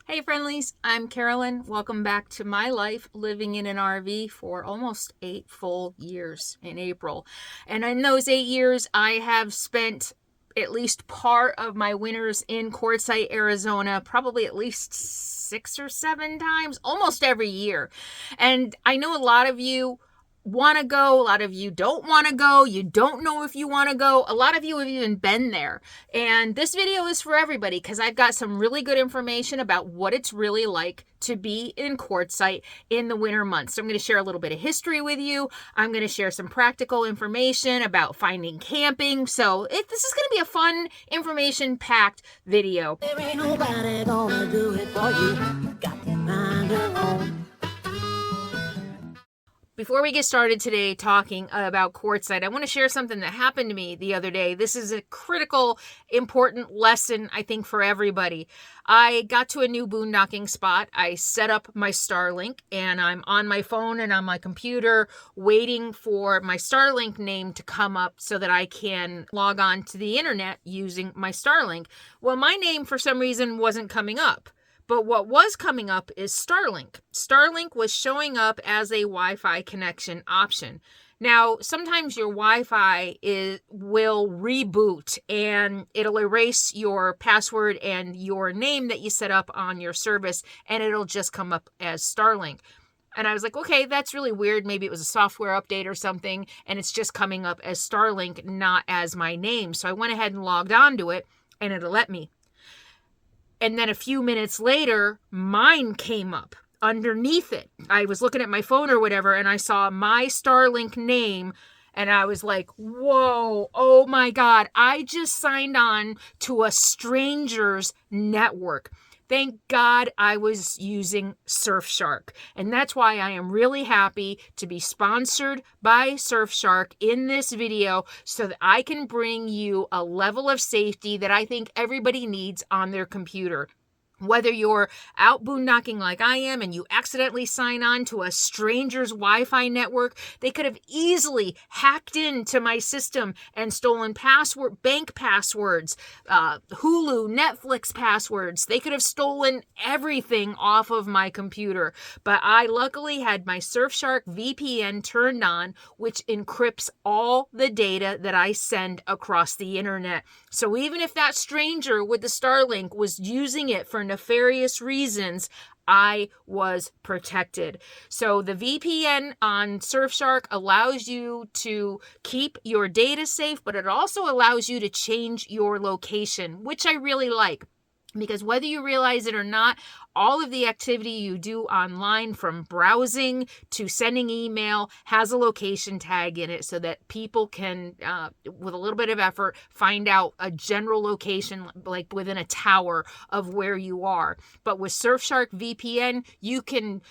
Hey friendlies, I'm Carolyn. Welcome back to my life living in an RV for almost 8 full years in April. And in those 8 years, I have spent at least part of my winters in Quartzsite, Arizona, probably at least 6 or 7 times, almost every year. And I know a lot of you want to go, a lot of you don't want to go, you don't know if you want to go, a lot of you have even been there. And this video is for everybody because I've got some really good information about what it's really like to be in Quartzsite in the winter months. So I'm going to share a little bit of history with you. I'm going to share some practical information about finding camping. So this is going to be a fun, information-packed video. There ain't nobody gonna do it for you. You got to find your own. Before we get started today talking about Quartzsite, I want to share something that happened to me the other day. This is a critical, important lesson, I think, for everybody. I got to a new boondocking spot. I set up my Starlink, and I'm on my phone and on my computer waiting for my Starlink name to come up so that I can log on to the internet using my Starlink. Well, my name, for some reason, wasn't coming up. But what was coming up is Starlink. Starlink was showing up as a Wi-Fi connection option. Now, sometimes your Wi-Fi will reboot and it'll erase your password and your name that you set up on your service, and it'll just come up as Starlink. And I was like, okay, that's really weird. Maybe it was a software update or something, and it's just coming up as Starlink, not as my name. So I went ahead and logged on to it, and it'll let me. And then a few minutes later, mine came up underneath it. I was looking at my phone or whatever, and I saw my Starlink name, and I was like, whoa, oh my God, I just signed on to a stranger's network. Thank God I was using Surfshark. And that's why I am really happy to be sponsored by Surfshark in this video so that I can bring you a level of safety that I think everybody needs on their computer. Whether you're out boondocking like I am and you accidentally sign on to a stranger's Wi-Fi network, they could have easily hacked into my system and stolen bank passwords, Hulu, Netflix passwords. They could have stolen everything off of my computer. But I luckily had my Surfshark VPN turned on, which encrypts all the data that I send across the internet. So even if that stranger with the Starlink was using it for nefarious reasons, I was protected. So the VPN on Surfshark allows you to keep your data safe, but it also allows you to change your location, which I really like. Because whether you realize it or not, all of the activity you do online, from browsing to sending email, has a location tag in it so that people can, with a little bit of effort, find out a general location, like within a tower of where you are. But with Surfshark VPN, you can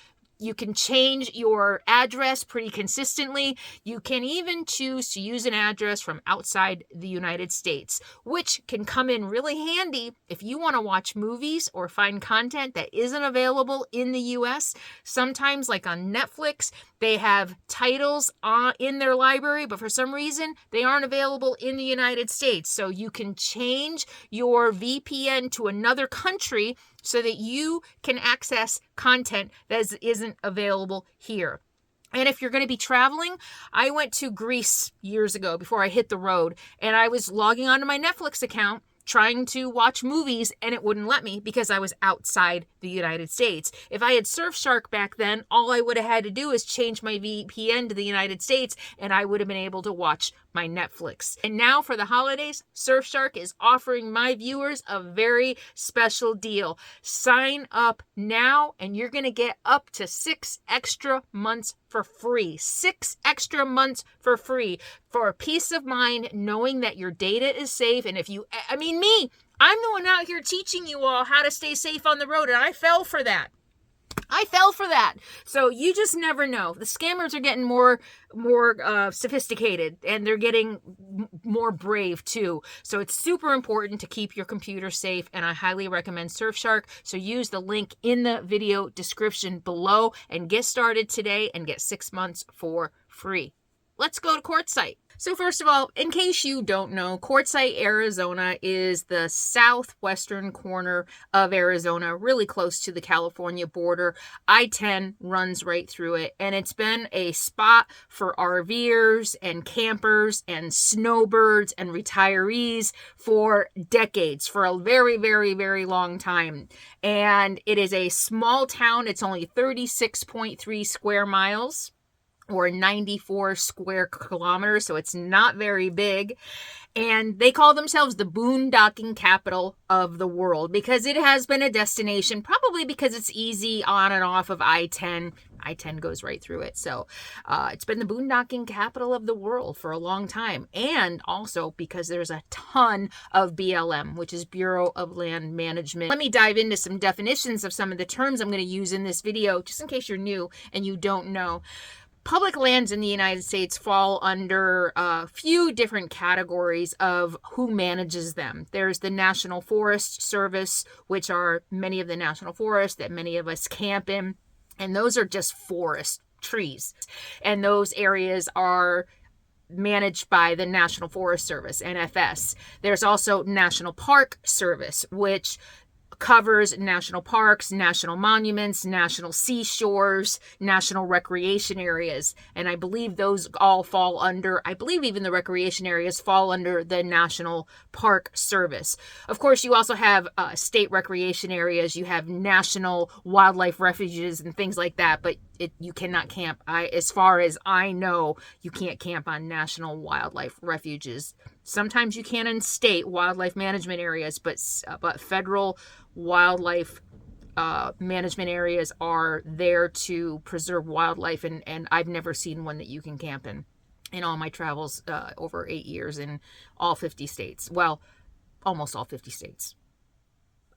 change your address pretty consistently. You can even choose to use an address from outside the United States, which can come in really handy if you want to watch movies or find content that isn't available in the US. Sometimes, like on Netflix, they have titles in their library, but for some reason, they aren't available in the United States. So you can change your VPN to another country so that you can access content that isn't available here. And if you're going to be traveling, I went to Greece years ago before I hit the road, and I was logging onto my Netflix account trying to watch movies, and it wouldn't let me because I was outside the United States. If I had Surfshark back then, all I would have had to do is change my VPN to the United States, and I would have been able to watch my Netflix. And now for the holidays, Surfshark is offering my viewers a very special deal. Sign up now, and you're going to get up to 6 extra months for free. 6 extra months for free, for peace of mind, knowing that your data is safe. And if you, I'm the one out here teaching you all how to stay safe on the road, and I fell for that. So you just never know. The scammers are getting more sophisticated, and they're getting more brave too. So it's super important to keep your computer safe, and I highly recommend Surfshark. So use the link in the video description below and get started today and get 6 months for free. Let's go to Quartzsite. So first of all, in case you don't know, Quartzsite, Arizona is the southwestern corner of Arizona, really close to the California border. I-10 runs right through it, and it's been a spot for RVers and campers and snowbirds and retirees for decades, for a very, very, very long time. And it is a small town. It's only 36.3 square miles, or 94 square kilometers, so it's not very big. And they call themselves the boondocking capital of the world because it has been a destination, probably because it's easy on and off of I-10. I-10 goes right through it. So it's been the boondocking capital of the world for a long time. And also because there's a ton of BLM, which is Bureau of Land Management. Let me dive into some definitions of some of the terms I'm going to use in this video, just in case you're new and you don't know. Public lands in the United States fall under a few different categories of who manages them. There's the National Forest Service, which are many of the national forests that many of us camp in. And those are just forest trees. And those areas are managed by the National Forest Service, NFS. There's also National Park Service, which covers national parks, national monuments, national seashores, national recreation areas. And I believe those all fall under, I believe even the recreation areas fall under the National Park Service. Of course, you also have state recreation areas. You have national wildlife refuges and things like that, but you cannot camp. As far as I know, you can't camp on national wildlife refuges. Sometimes you can in state wildlife management areas, but federal wildlife management areas are there to preserve wildlife, and I've never seen one that you can camp in all my travels over 8 years in all 50 states. Well, almost all 50 states.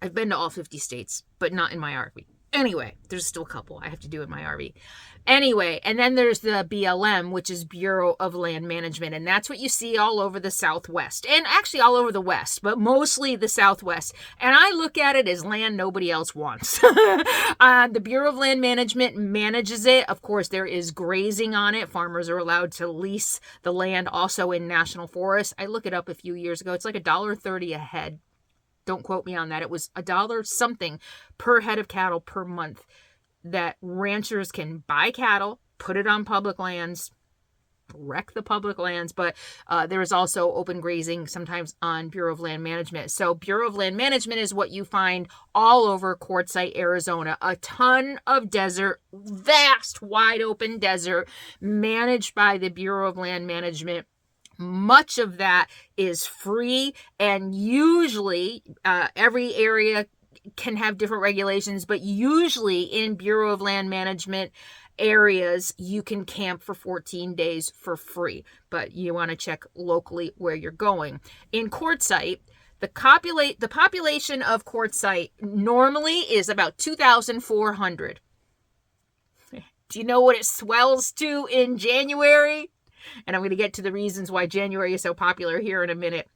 I've been to all 50 states, but not in my RV. Anyway, there's still a couple I have to do in my RV. Anyway, and then there's the BLM, which is Bureau of Land Management, and that's what you see all over the Southwest, and actually all over the West, but mostly the Southwest. And I look at it as land nobody else wants. The Bureau of Land Management manages it. Of course, there is grazing on it. Farmers are allowed to lease the land also in national forests. I looked it up a few years ago. It's like $1.30 a head. Don't quote me on that. It was $1 something per head of cattle per month that ranchers can buy cattle, put it on public lands, wreck the public lands. But there is also open grazing sometimes on Bureau of Land Management. So Bureau of Land Management is what you find all over Quartzsite, Arizona. A ton of desert, vast, wide open desert managed by the Bureau of Land Management. Much of that is free, and usually every area can have different regulations, but usually in Bureau of Land Management areas, you can camp for 14 days for free, but you want to check locally where you're going. In Quartzsite, the population of Quartzsite normally is about 2,400. Do you know what it swells to in January? And I'm going to get to the reasons why January is so popular here in a minute.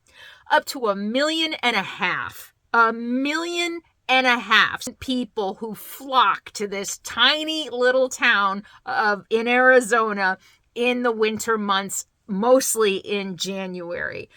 Up to 1.5 million. 1.5 million people who flock to this tiny little town in Arizona in the winter months, mostly in January.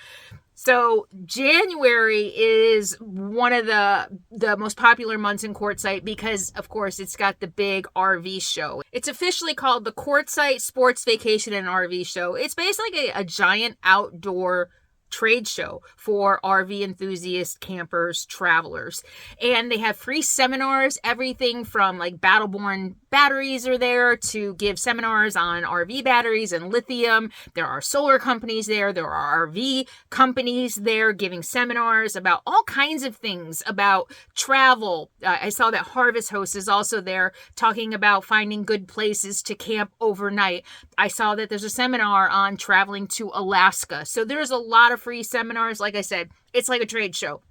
So January is one of the most popular months in Quartzsite because, of course, it's got the big RV show. It's officially called the Quartzsite Sports Vacation and RV Show. It's basically a giant outdoor trade show for RV enthusiasts, campers, travelers. And they have free seminars, everything from like Battle-Born batteries are there to give seminars on RV batteries and lithium. There are solar companies there. There are RV companies there giving seminars about all kinds of things about travel. I saw that Harvest Host is also there talking about finding good places to camp overnight. I saw that there's a seminar on traveling to Alaska. So there's a lot of free seminars. Like I said, it's like a trade show.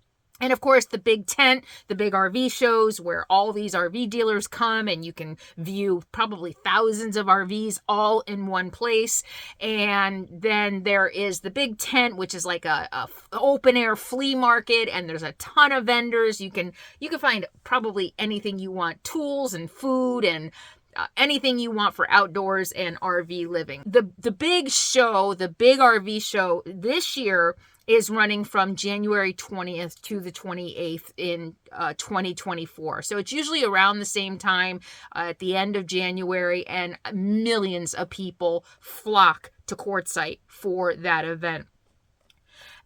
And of course, the big tent, the big RV shows where all these RV dealers come and you can view probably thousands of RVs all in one place. And then there is the big tent, which is like a open air flea market, and there's a ton of vendors. You can find probably anything you want, tools and food and anything you want for outdoors and RV living. The big show, the big RV show this year is running from January 20th to the 28th in 2024. So it's usually around the same time at the end of January, and millions of people flock to Quartzsite for that event.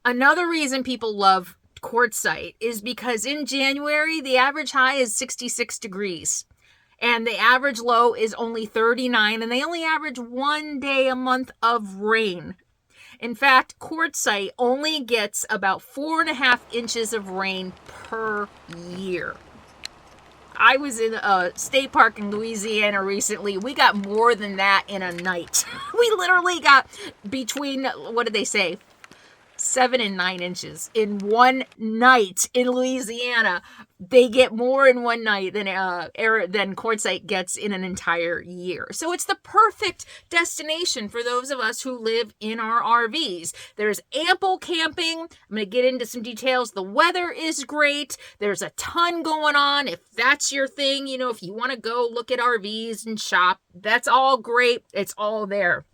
Another reason people love Quartzsite is because in January, the average high is 66 degrees. And the average low is only 39, and they only average 1 day a month of rain. In fact, Quartzsite only gets about 4.5 inches of rain per year. I was in a state park in Louisiana recently. We got more than that in a night. We literally got between, what did they say, 7 and 9 inches in one night in Louisiana. They get more in one night than Quartzsite gets in an entire year. So it's the perfect destination for those of us who live in our RVs. There's ample camping. I'm going to get into some details. The weather is great. There's a ton going on. If that's your thing, if you want to go look at RVs and shop, that's all great. It's all there.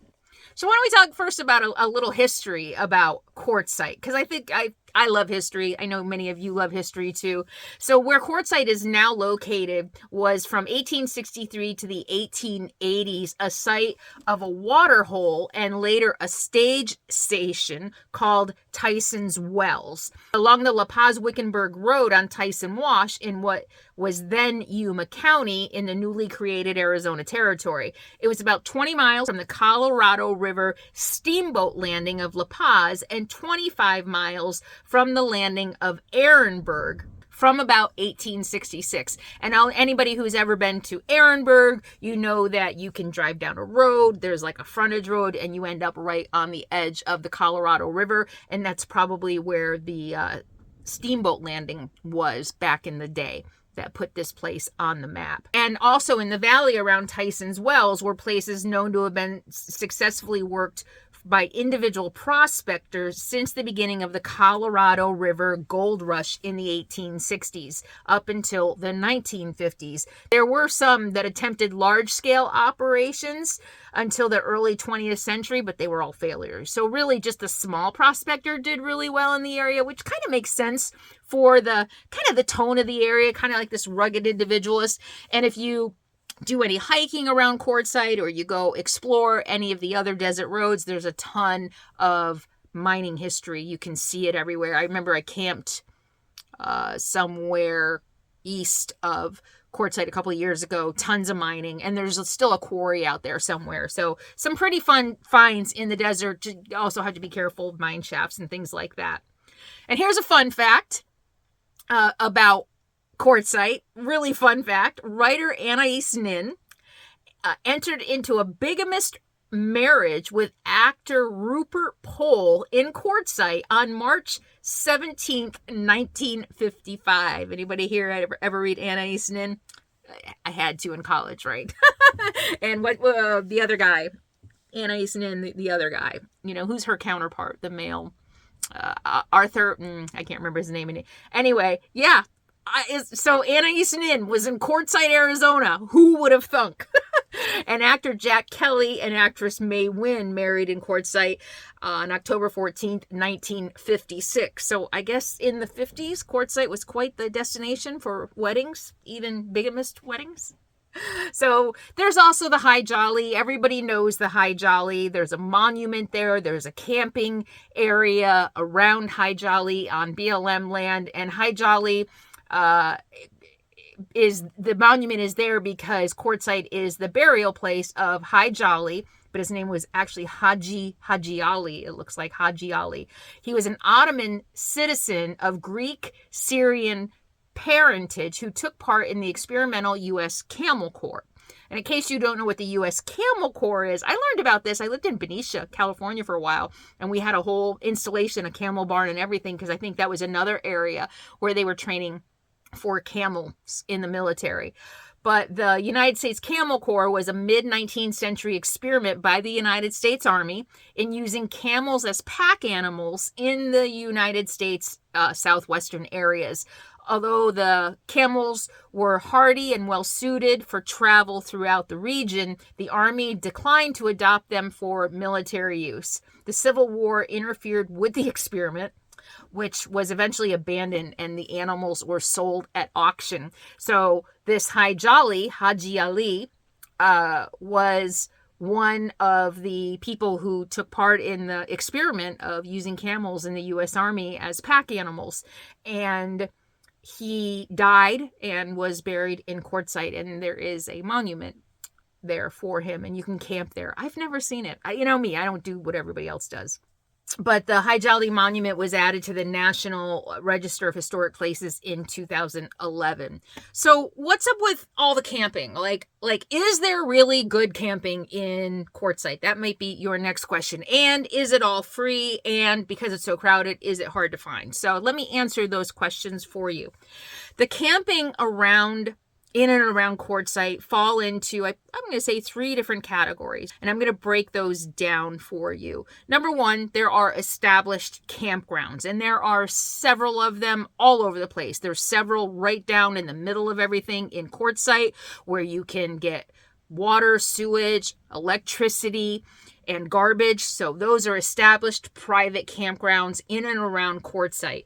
So why don't we talk first about a little history about Quartzsite? Because I think I love history. I know many of you love history too. So where Quartzsite is now located was from 1863 to the 1880s, a site of a water hole and later a stage station called Tyson's Wells along the La Paz-Wickenburg Road on Tyson Wash in what was then Yuma County in the newly created Arizona Territory. It was about 20 miles from the Colorado River steamboat landing of La Paz and 25 miles from the landing of Ehrenberg from about 1866. And anybody who's ever been to Ehrenberg, you know that you can drive down a road, there's like a frontage road, and you end up right on the edge of the Colorado River, and that's probably where the steamboat landing was back in the day that put this place on the map. And also in the valley around Tyson's Wells were places known to have been successfully worked by individual prospectors since the beginning of the Colorado River gold rush in the 1860s up until the 1950s. There were some that attempted large-scale operations until the early 20th century, but they were all failures. So really just the small prospector did really well in the area, which kind of makes sense for the kind of the tone of the area, kind of like this rugged individualist. And if you do any hiking around Quartzsite or you go explore any of the other desert roads, there's a ton of mining history. You can see it everywhere. I remember I camped somewhere east of Quartzsite a couple of years ago, tons of mining, and there's still a quarry out there somewhere. So some pretty fun finds in the desert. You also have to be careful of mine shafts and things like that. And here's a fun fact about Quartzsite, really fun fact. Writer Anais Nin entered into a bigamist marriage with actor Rupert Pohl in Quartzsite on March 17th, 1955. Anybody here ever read Anais Nin? I had to in college, right? And what the other guy, Anais Nin, the other guy, who's her counterpart, the male, Arthur, I can't remember his name. Anyway, yeah. So Anais Nin was in Quartzsite, Arizona. Who would have thunk? And actor Jack Kelly and actress May Wynn married in Quartzsite on October 14th, 1956. So I guess in the 50s, Quartzsite was quite the destination for weddings, even bigamist weddings. So there's also the High Jolly. Everybody knows the High Jolly. There's a monument there. There's a camping area around High Jolly on BLM land. And High Jolly the monument is there because Quartzsite is the burial place of High Jolly, but his name was actually Haji Ali. It looks like Haji Ali. He was an Ottoman citizen of Greek Syrian parentage who took part in the experimental U.S. Camel Corps. And in case you don't know what the U.S. Camel Corps is, I learned about this. I lived in Benicia, California for a while, and we had a whole installation, a camel barn and everything, because I think that was another area where they were training for camels in the military. But the United States Camel Corps was a mid-19th century experiment by the United States Army in using camels as pack animals in the United States southwestern areas Although the camels were hardy and well suited for travel throughout the region, the Army declined to adopt them for military use. The Civil War interfered with the experiment, which was eventually abandoned, and the animals were sold at auction. So this Haji Ali, was one of the people who took part in the experiment of using camels in the U.S. Army as pack animals. And he died and was buried in Quartzsite, and there is a monument there for him, and you can camp there. I've never seen it. You know me, I don't do what everybody else does. But the Haji Monument was added to the National Register of Historic Places in 2011. So what's up with all the camping? Like, is there really good camping in Quartzsite? That might be your next question. And is it all free? And because it's so crowded, is it hard to find? So let me answer those questions for you. The camping in and around Quartzsite fall into, I'm going to say, 3 different categories, and I'm going to break those down for you. Number 1, there are established campgrounds, and there are several of them all over the place. There's several right down in the middle of everything in Quartzsite where you can get water, sewage, electricity, and garbage. So those are established private campgrounds in and around Quartzsite.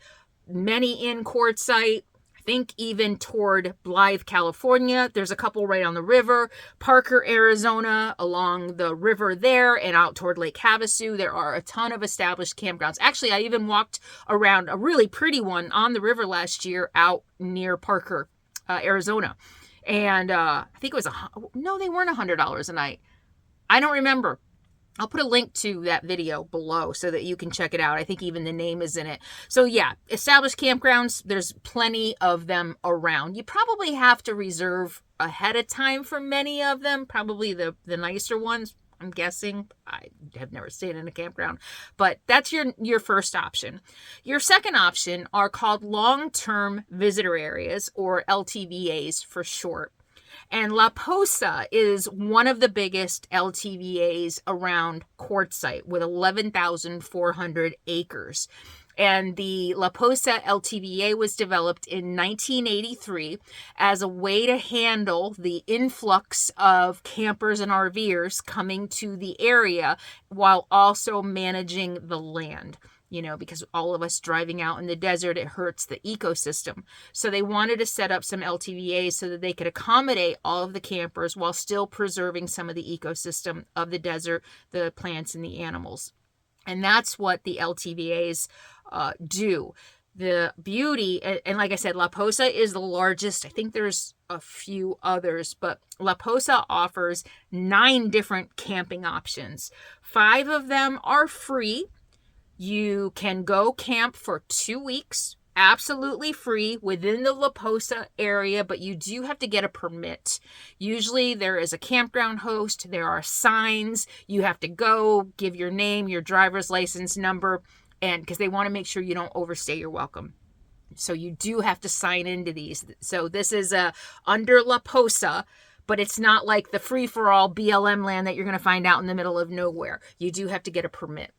Many in Quartzsite. Think even toward Blythe, California. There's a couple right on the river. Parker, Arizona, along the river there, and out toward Lake Havasu. There are a ton of established campgrounds. Actually, I even walked around a really pretty one on the river last year out near Parker, Arizona. And I think it was they weren't $100 a night. I don't remember. I'll put a link to that video below so that you can check it out. I think even the name is in it. So yeah, established campgrounds, there's plenty of them around. You probably have to reserve ahead of time for many of them, probably the nicer ones, I'm guessing. I have never stayed in a campground, but that's your first option. Your second option are called long-term visitor areas, or LTVAs for short. And La Posa is one of the biggest LTVAs around Quartzsite with 11,400 acres. And the La Posa LTVA was developed in 1983 as a way to handle the influx of campers and RVers coming to the area while also managing the land. Because all of us driving out in the desert, it hurts the ecosystem. So they wanted to set up some LTVAs so that they could accommodate all of the campers while still preserving some of the ecosystem of the desert, the plants and the animals. And that's what the LTVAs do. The beauty, and like I said, La Posa is the largest. I think there's a few others, but La Posa offers 9 different camping options. 5 of them are free. You can go camp for 2 weeks, absolutely free within the La Posa area, but you do have to get a permit. Usually there is a campground host, there are signs, you have to go, give your name, your driver's license number, and because they want to make sure you don't overstay your welcome. So you do have to sign into these. So this is under La Posa, but it's not like the free-for-all BLM land that you're going to find out in the middle of nowhere. You do have to get a permit.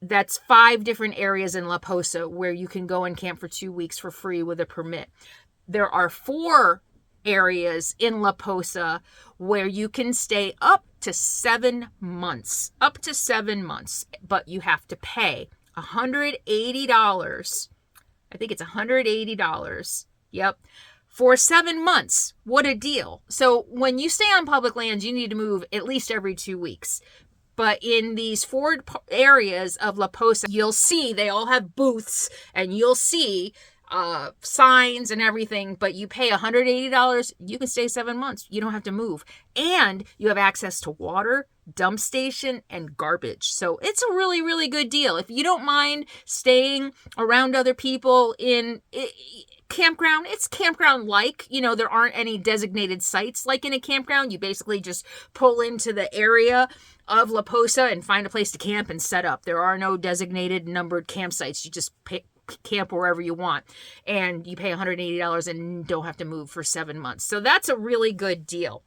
That's 5 different areas in La Posa where you can go and camp for 2 weeks for free with a permit. There are 4 areas in La Posa where you can stay up to 7 months. Up to 7 months, but you have to pay $180. I think it's $180. Yep. For 7 months. What a deal. So when you stay on public lands, you need to move at least every 2 weeks. But in these 4 areas of La Posa, you'll see they all have booths, and you'll see signs and everything, but you pay $180. You can stay 7 months. You don't have to move. And you have access to water, dump station, and garbage. So it's a really, really good deal. If you don't mind staying around other people in campground, it's campground-like. There aren't any designated sites like in a campground. You basically just pull into the area of La Posa and find a place to camp and set up. There are no designated numbered campsites. You just camp wherever you want, and you pay $180 and don't have to move for 7 months. So that's a really good deal.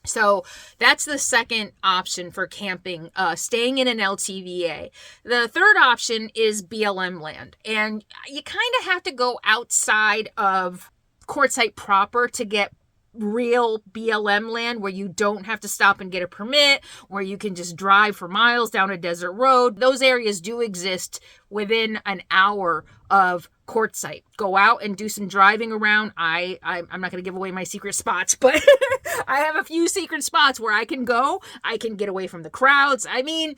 So that's the second option for camping, staying in an LTVA. The third option is BLM Land. And you kind of have to go outside of Quartzsite proper to get real BLM Land, where you don't have to stop and get a permit, where you can just drive for miles down a desert road. Those areas do exist within an hour of Quartzsite. Go out and do some driving around. I'm not going to give away my secret spots, but I have a few secret spots where I can go. I can get away from the crowds. I mean,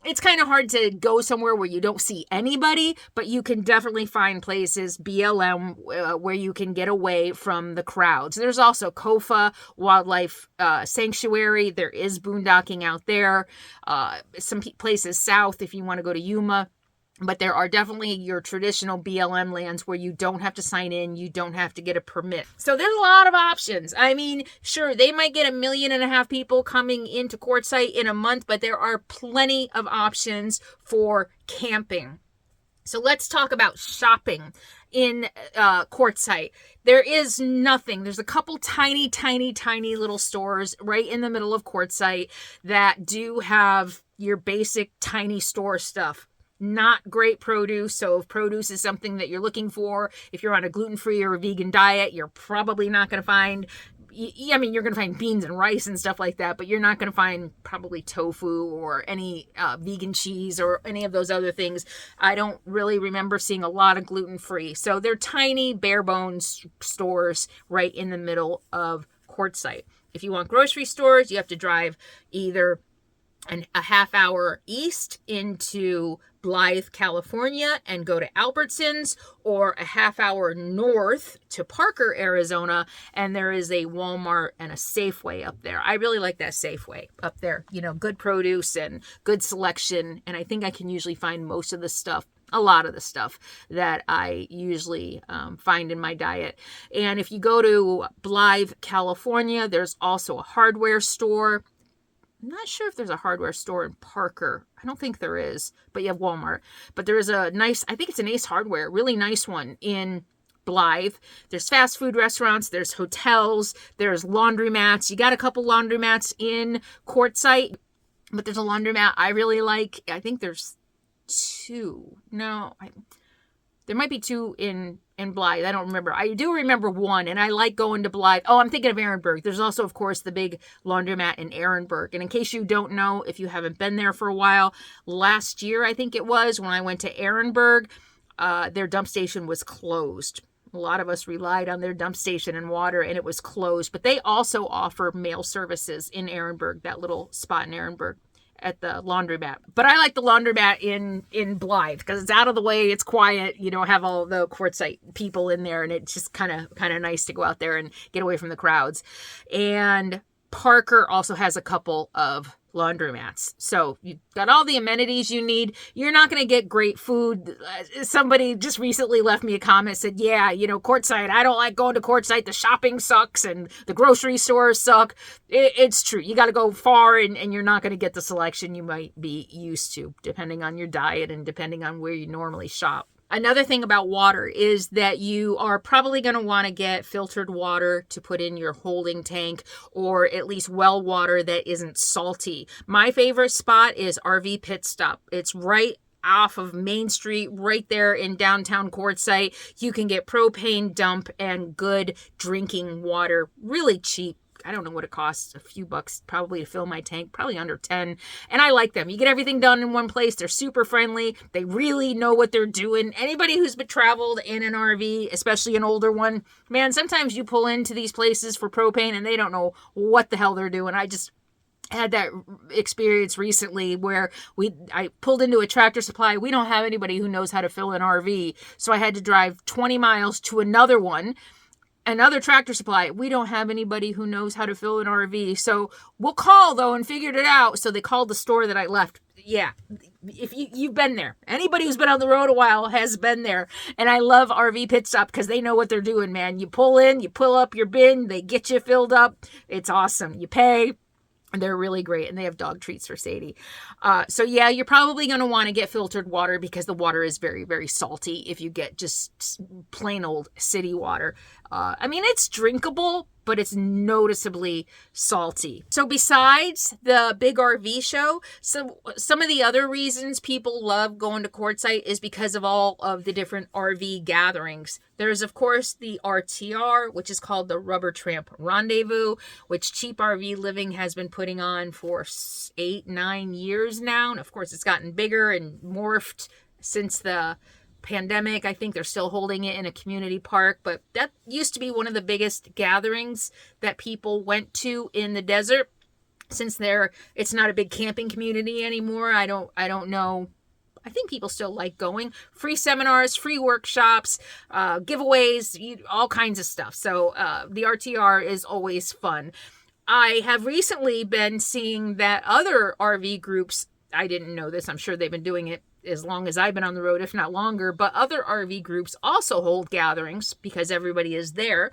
it's kind of hard to go somewhere where you don't see anybody, but you can definitely find places, BLM, where you can get away from the crowds. There's also Kofa Wildlife Sanctuary. There is boondocking out there. Some places south if you want to go to Yuma. But there are definitely your traditional BLM lands where you don't have to sign in, you don't have to get a permit. So there's a lot of options. I mean, sure, they might get 1.5 million people coming into Quartzsite in a month, but there are plenty of options for camping. So let's talk about shopping in Quartzsite. There is nothing. There's a couple tiny little stores right in the middle of Quartzsite that do have your basic tiny store stuff. Not great produce. So if produce is something that you're looking for, if you're on a gluten-free or a vegan diet, you're probably not going to find, I mean, you're going to find beans and rice and stuff like that, but you're not going to find probably tofu or any vegan cheese or any of those other things. I don't really remember seeing a lot of gluten-free. So they're tiny, bare bones stores right in the middle of Quartzsite. If you want grocery stores, you have to drive either a half hour east into Blythe, California, and go to Albertsons, or a half hour north to Parker, Arizona, and there is a Walmart and a Safeway up there. I really like that Safeway up there. You know, good produce and good selection, and I think I can usually find most of the stuff, a lot of the stuff that I usually find in my diet. And if you go to Blythe, California, there's also a hardware store. I'm not sure if there's a hardware store in Parker. I don't think there is, but you have Walmart. But there is a nice, I think it's an Ace Hardware, really nice one in Blythe. There's fast food restaurants, there's hotels, there's laundromats. You got a couple laundromats in Quartzsite, but there's a laundromat I really like. I think there's two. No, there might be two in Blythe. I don't remember. I do remember one, and I like going to Blythe. Oh, I'm thinking of Ehrenberg. There's also, of course, the big laundromat in Ehrenberg. And in case you don't know, if you haven't been there for a while, last year, I think it was, when I went to Ehrenberg, their dump station was closed. A lot of us relied on their dump station and water, and it was closed. But they also offer mail services in Ehrenberg, that little spot in Ehrenberg, at the laundromat. But I like the laundromat in Blythe because it's out of the way, it's quiet, you don't have all the Quartzsite people in there, and it's just kind of nice to go out there and get away from the crowds. And Parker also has a couple of laundromats. So you've got all the amenities you need. You're not going to get great food. Somebody just recently left me a comment, said, yeah, you know, Quartzsite, I don't like going to Quartzsite. The shopping sucks and the grocery stores suck. It's true. You got to go far, and you're not going to get the selection you might be used to, depending on your diet and depending on where you normally shop. Another thing about water is that you are probably going to want to get filtered water to put in your holding tank, or at least well water that isn't salty. My favorite spot is RV Pit Stop. It's right off of Main Street, right there in downtown Quartzsite. You can get propane dump and good drinking water, really cheap. I don't know what it costs, a few bucks probably to fill my tank, probably under 10. And I like them. You get everything done in one place. They're super friendly. They really know what they're doing. Anybody who's been traveled in an RV, especially an older one, man, sometimes you pull into these places for propane and they don't know what the hell they're doing. I just had that experience recently where I pulled into a Tractor Supply. We don't have anybody who knows how to fill an RV. So I had to drive 20 miles to another one. Another Tractor Supply. We don't have anybody who knows how to fill an RV. So we'll call, though, and figured it out. So they called the store that I left. Yeah, if you've been there. Anybody who's been on the road a while has been there. And I love RV Pit Stop because they know what they're doing, man. You pull in, you pull up your bin, they get you filled up. It's awesome. You pay. They're really great, and they have dog treats for Sadie. So yeah, you're probably going to want to get filtered water because the water is very, very salty if you get just plain old city water. I mean, it's drinkable, but it's noticeably salty. So besides the big RV show, some of the other reasons people love going to Quartzsite is because of all of the different RV gatherings. There's, of course, the RTR, which is called the Rubber Tramp Rendezvous, which Cheap RV Living has been putting on for 8-9 years now. And of course, it's gotten bigger and morphed since the pandemic. I think they're still holding it in a community park, but that used to be one of the biggest gatherings that people went to in the desert. Since it's not a big camping community anymore, I don't know. I think people still like going. Free seminars, free workshops, giveaways, all kinds of stuff. So the RTR is always fun. I have recently been seeing that other RV groups, I didn't know this, I'm sure they've been doing it as long as I've been on the road, if not longer, but other RV groups also hold gatherings because everybody is there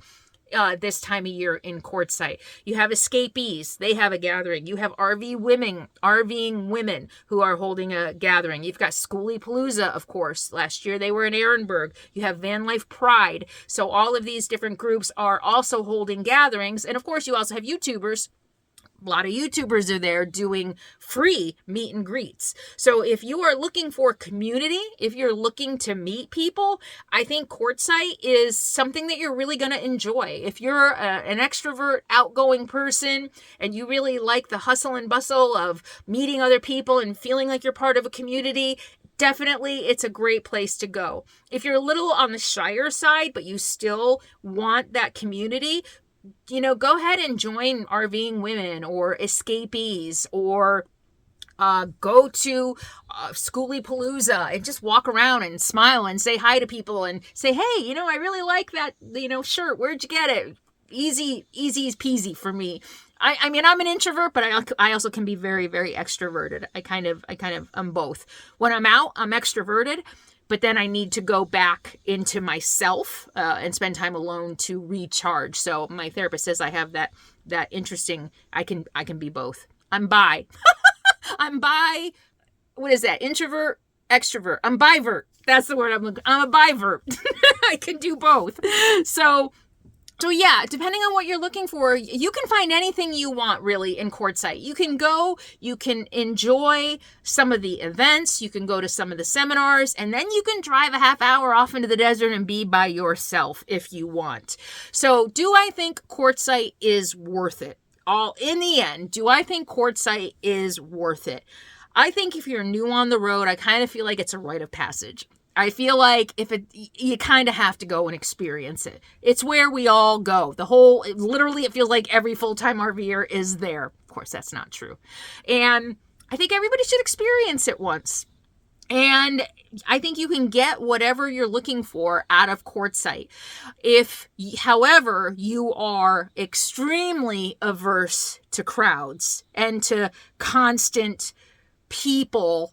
this time of year in Quartzsite. You have escapees, they have a gathering. You have RVing women who are holding a gathering. You've got Schoolie Palooza, of course. Last year they were in Ehrenberg. You have Van Life Pride. So all of these different groups are also holding gatherings. And of course you also have YouTubers. A lot of YouTubers are there doing free meet and greets. So if you are looking for community, if you're looking to meet people, I think Quartzsite is something that you're really going to enjoy. If you're an extrovert, outgoing person, and you really like the hustle and bustle of meeting other people and feeling like you're part of a community, definitely it's a great place to go. If you're a little on the shyer side, but you still want that community, go ahead and join RVing Women or Escapees, or go to Schoolie Palooza and just walk around and smile and say hi to people and say, hey, I really like that, shirt. Where'd you get it? Easy peasy for me. I mean, I'm an introvert, but I also can be very, very extroverted. I kind of am both. When I'm out, I'm extroverted, but then I need to go back into myself and spend time alone to recharge. So my therapist says I have that interesting, I can be both. I'm bi. I'm bi. What is that? Introvert, extrovert. I'm bivert. That's the word I'm looking. I'm a bivert. I can do both. So yeah, depending on what you're looking for, you can find anything you want really in Quartzsite. You can go, you can enjoy some of the events, you can go to some of the seminars, and then you can drive a half hour off into the desert and be by yourself if you want. So do I think Quartzsite is worth it? In the end, do I think Quartzsite is worth it? I think if you're new on the road, I kind of feel like it's a rite of passage. I feel like you kind of have to go and experience it. It's where we all go. Literally, it feels like every full-time RVer is there. Of course, that's not true. And I think everybody should experience it once. And I think you can get whatever you're looking for out of Quartzsite. If, however, you are extremely averse to crowds and to constant people,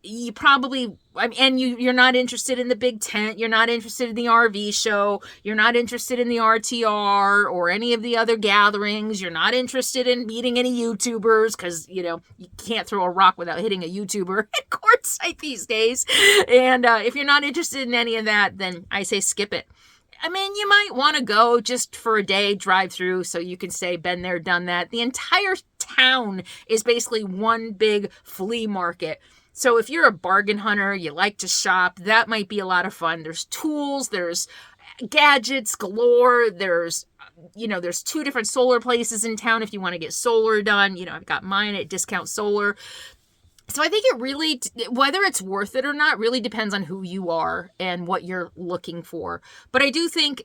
you probably, and you're not interested in the big tent, you're not interested in the RV show, you're not interested in the RTR or any of the other gatherings, you're not interested in meeting any YouTubers, because, you can't throw a rock without hitting a YouTuber at Quartzsite these days. And if you're not interested in any of that, then I say skip it. I mean, you might want to go just for a day, drive through, so you can say, been there, done that. The entire town is basically one big flea market. So if you're a bargain hunter, you like to shop, that might be a lot of fun. There's tools, there's gadgets galore, there's 2 different solar places in town if you want to get solar done. I've got mine at Discount Solar. So I think it really, whether it's worth it or not, really depends on who you are and what you're looking for. But I do think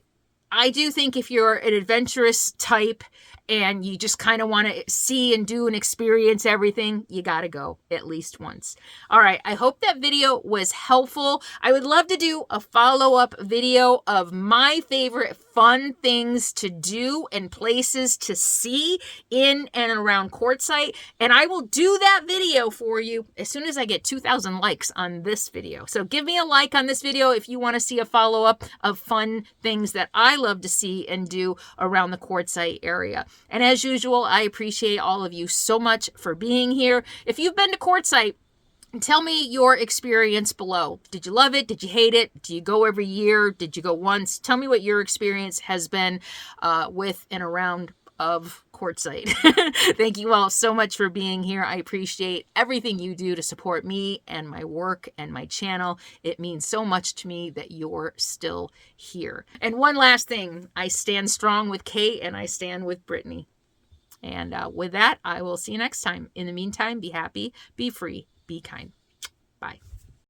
if you're an adventurous type and you just kind of want to see and do and experience everything, you got to go at least once. All right. I hope that video was helpful. I would love to do a follow-up video of my favorite fun things to do and places to see in and around Quartzsite. And I will do that video for you as soon as I get 2,000 likes on this video. So give me a like on this video if you want to see a follow-up of fun things that I love to see and do around the Quartzsite area. And as usual, I appreciate all of you so much for being here. If you've been to Quartzsite, Tell me your experience below. Did you love it? Did you hate it? Do you go every year? Did you go once? Tell me what your experience has been with and around of Quartzsite. Thank you all so much for being here. I appreciate everything you do to support me and my work and my channel. It means so much to me that you're still here. And one last thing, I stand strong with Kate and I stand with Brittany. And with that, I will see you next time. In the meantime, be happy, be free, be kind. Bye.